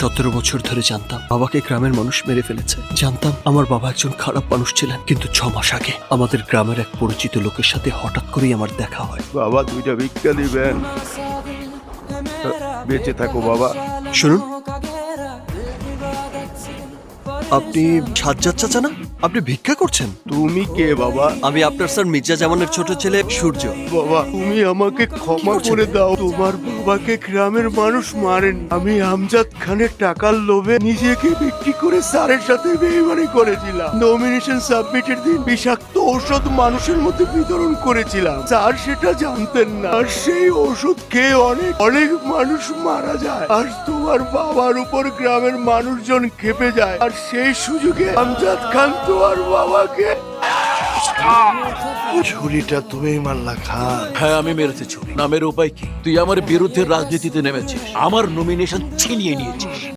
17 বছর ধরে জানতাম বাবাকে গ্রামের মানুষ মেরে ফেলেছে। জানতাম আমার বাবা একজন খারাপ মানুষ ছিলেন, কিন্তু 6 মাস আগে আমাদের গ্রামের এক পরিচিত লোকের সাথে হঠাৎ করেই আমার দেখা হয়। বাবা 2টা ভিক্ষা দিবেন? বেঁচে থাকো বাবা। শুনুন, আপনি সাজ্জাদ চাচা না? আপনি ভিক্ষা করছেন? তুমি কে বাবা? আমি আপনার স্যার মির্জা জামানের ছোট ছেলে সূর্য। বাবা তুমি আমাকে ক্ষমা করে দাও। তোমার বাবাকে গ্রামের মানুষ মারেন। আমি আমজাদ খানের টাকার লোভে নিজেকে বিক্রি করে স্যারের সাথে বেইমানি করেছিলাম। নমিনেশন সাবমিটের দিন বিষাক্ত ঔষধ মানুষের মধ্যে বিতরণ করেছিলাম। স্যার সেটা জানতেন না, আর সেই ওষুধ খেয়ে অনেক অনেক মানুষ মারা যায়। আর তোমার বাবার উপর গ্রামের মানুষজন খেপে যায়, আর সেই সুযোগে আমজাদ খান তোমার বাবাকে। ছুরিটা তুমি মারলা খান? হ্যাঁ, আমি মেরেছি ছুরি। নামের উপায় কি? তুই আমার বিরুদ্ধে রাজনীতিতে নেমেছিস, আমার নমিনেশন ছিনিয়ে নিয়েছিস।